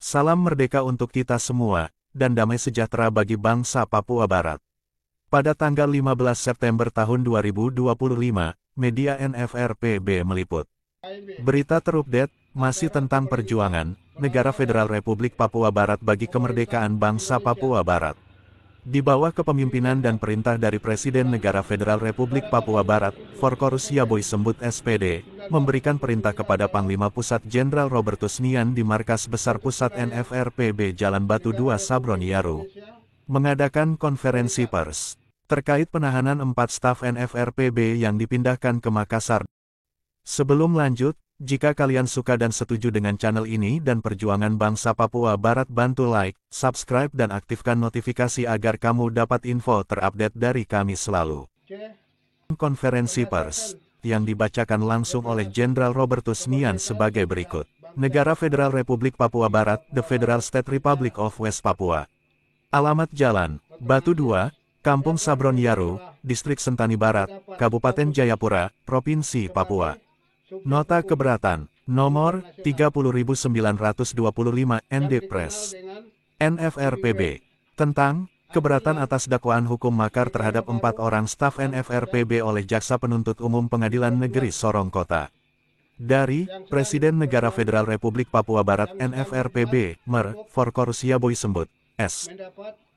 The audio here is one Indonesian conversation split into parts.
Salam merdeka untuk kita semua, dan damai sejahtera bagi bangsa Papua Barat. Pada tanggal 15 September tahun 2025, media NFRPB meliput. Berita terupdate, masih tentang perjuangan, Negara Federal Republik Papua Barat bagi kemerdekaan bangsa Papua Barat. Di bawah kepemimpinan dan perintah dari Presiden Negara Federal Republik Papua Barat, Forkorus Yaboy Sembut SPD, memberikan perintah kepada Panglima Pusat Jenderal Robertus Nian di Markas Besar Pusat NFRPB Jalan Batu 2 Sabron Yaru, mengadakan konferensi pers terkait penahanan 4 staf NFRPB yang dipindahkan ke Makassar. Sebelum lanjut, jika kalian suka dan setuju dengan channel ini dan perjuangan bangsa Papua Barat, bantu like, subscribe dan aktifkan notifikasi agar kamu dapat info terupdate dari kami selalu. Konferensi pers yang dibacakan langsung oleh Jenderal Robertus Nian sebagai berikut. Negara Federal Republik Papua Barat, The Federal State Republic of West Papua. Alamat Jalan, Batu 2, Kampung Sabron Yaru, Distrik Sentani Barat, Kabupaten Jayapura, Provinsi Papua. Nota keberatan, nomor 30.925 ND Pres. NFRPB. Tentang, keberatan atas dakwaan hukum makar terhadap 4 orang staf NFRPB oleh Jaksa Penuntut Umum Pengadilan Negeri Sorong Kota. Dari, Presiden Negara Federal Republik Papua Barat NFRPB, Mer, Forkorus Yaboy Sembut, S.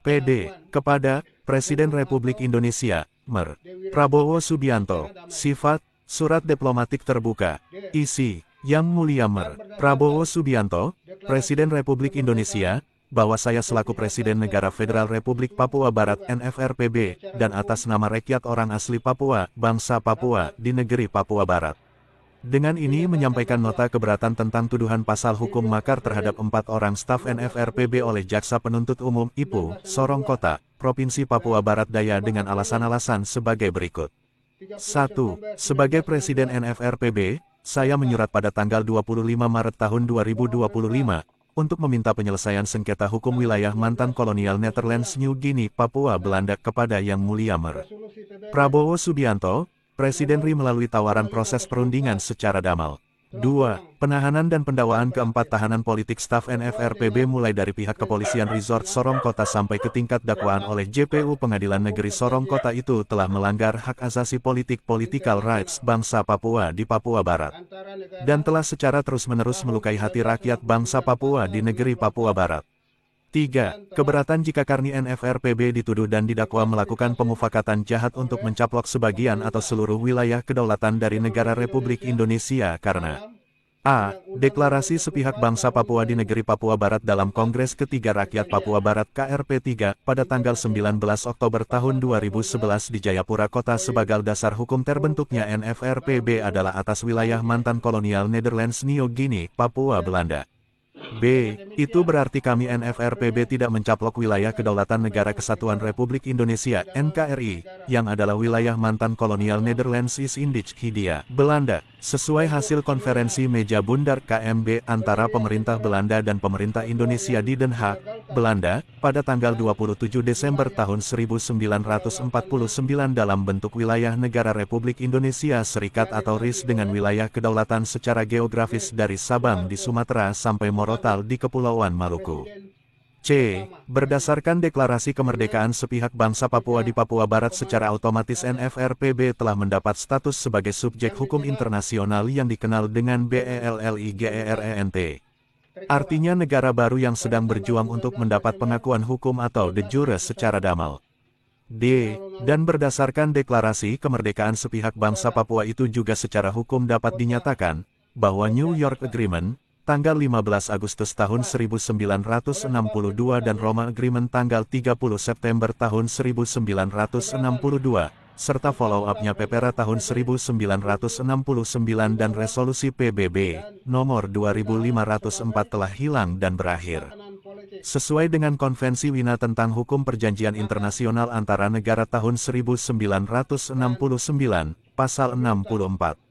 PD, kepada, Presiden Republik Indonesia, Mer. Prabowo Subianto, sifat, Surat Diplomatik Terbuka, isi, Yang Mulia Mer. Prabowo Subianto, Presiden Republik Indonesia, bahwa saya selaku Presiden Negara Federal Republik Papua Barat NFRPB, dan atas nama rakyat orang asli Papua, bangsa Papua, di negeri Papua Barat. Dengan ini menyampaikan nota keberatan tentang tuduhan pasal hukum makar terhadap 4 orang staf NFRPB oleh Jaksa Penuntut Umum IPU, Sorong Kota, Provinsi Papua Barat Daya dengan alasan-alasan sebagai berikut. 1. Sebagai Presiden NFRPB, saya menyurat pada tanggal 25 Maret tahun 2025, untuk meminta penyelesaian sengketa hukum wilayah mantan kolonial Netherlands New Guinea Papua Belanda kepada Yang Mulia Mer. Prabowo Subianto, Presiden RI melalui tawaran proses perundingan secara damai. 2. Penahanan dan pendakwaan keempat tahanan politik staf NFRPB mulai dari pihak kepolisian Resort Sorong Kota sampai ke tingkat dakwaan oleh JPU Pengadilan Negeri Sorong Kota itu telah melanggar hak asasi politik political rights bangsa Papua di Papua Barat. Dan telah secara terus-menerus melukai hati rakyat bangsa Papua di negeri Papua Barat. 3. Keberatan jika karni NFRPB dituduh dan didakwa melakukan pemufakatan jahat untuk mencaplok sebagian atau seluruh wilayah kedaulatan dari negara Republik Indonesia karena a. Deklarasi sepihak bangsa Papua di negeri Papua Barat dalam Kongres Ketiga Rakyat Papua Barat KRP3 pada tanggal 19 Oktober tahun 2011 di Jayapura Kota sebagai dasar hukum terbentuknya NFRPB adalah atas wilayah mantan kolonial Netherlands New Guinea, Papua Belanda. B. Itu berarti kami NFRPB tidak mencaplok wilayah kedaulatan Negara Kesatuan Republik Indonesia NKRI, yang adalah wilayah mantan kolonial Netherlands East Indies Hindia, Belanda, sesuai hasil konferensi meja bundar KMB antara pemerintah Belanda dan pemerintah Indonesia di Den Haag, Belanda, pada tanggal 27 Desember tahun 1949 dalam bentuk wilayah negara Republik Indonesia Serikat atau RIS dengan wilayah kedaulatan secara geografis dari Sabang di Sumatera sampai Morotal di Kepulauan Maluku. C. Berdasarkan deklarasi kemerdekaan sepihak bangsa Papua di Papua Barat secara otomatis NFRPB telah mendapat status sebagai subjek hukum internasional yang dikenal dengan BELLIGERENT. Artinya negara baru yang sedang berjuang untuk mendapat pengakuan hukum atau de jure secara damai. D. Dan berdasarkan deklarasi kemerdekaan sepihak bangsa Papua itu juga secara hukum dapat dinyatakan bahwa New York Agreement tanggal 15 Agustus tahun 1962 dan Roma Agreement tanggal 30 September tahun 1962, serta follow-up-nya PPRA tahun 1969 dan resolusi PBB, nomor 2504 telah hilang dan berakhir. Sesuai dengan Konvensi Wina tentang Hukum Perjanjian Internasional Antara Negara tahun 1969, Pasal 64.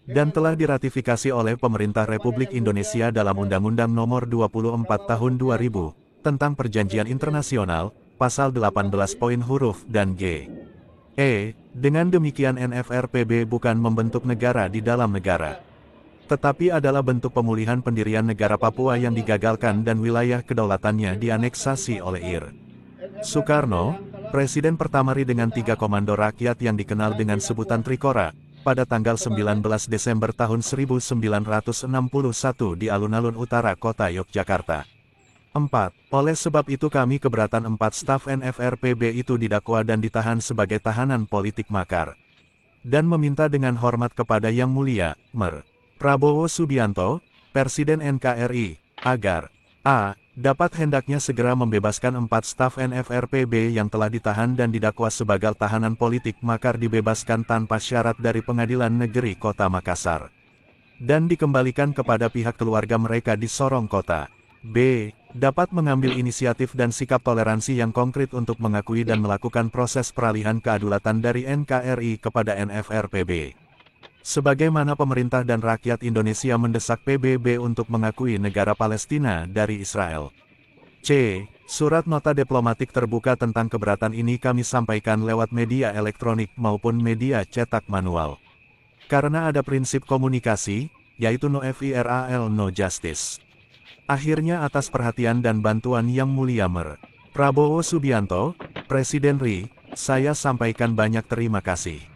Dan telah diratifikasi oleh Pemerintah Republik Indonesia dalam Undang-Undang Nomor 24 Tahun 2000, tentang Perjanjian Internasional, Pasal 18 poin huruf dan G. Dengan demikian NFRPB bukan membentuk negara di dalam negara. tetapi adalah bentuk pemulihan pendirian negara Papua yang digagalkan dan wilayah kedaulatannya dianeksasi oleh IR. Soekarno, presiden pertama RI dengan 3 komando rakyat yang dikenal dengan sebutan Trikora, pada tanggal 19 Desember tahun 1961 di alun-alun utara kota Yogyakarta. 4. Oleh sebab itu kami keberatan 4 staf NFRPB itu didakwa dan ditahan sebagai tahanan politik makar. Dan meminta dengan hormat kepada Yang Mulia, Mer. Prabowo Subianto, Presiden NKRI, agar a. dapat hendaknya segera membebaskan 4 staf NFRPB yang telah ditahan dan didakwa sebagai tahanan politik makar dibebaskan tanpa syarat dari Pengadilan Negeri Kota Makassar. Dan dikembalikan kepada pihak keluarga mereka di Sorong Kota. B. Dapat mengambil inisiatif dan sikap toleransi yang konkret untuk mengakui dan melakukan proses peralihan kedaulatan dari NKRI kepada NFRPB. Sebagaimana pemerintah dan rakyat Indonesia mendesak PBB untuk mengakui negara Palestina dari Israel. C. Surat nota diplomatik terbuka tentang keberatan ini kami sampaikan lewat media elektronik maupun media cetak manual. Karena ada prinsip komunikasi, yaitu no FIRAL no justice. Akhirnya atas perhatian dan bantuan Yang Mulia Mer. Prabowo Subianto, Presiden RI, saya sampaikan banyak terima kasih.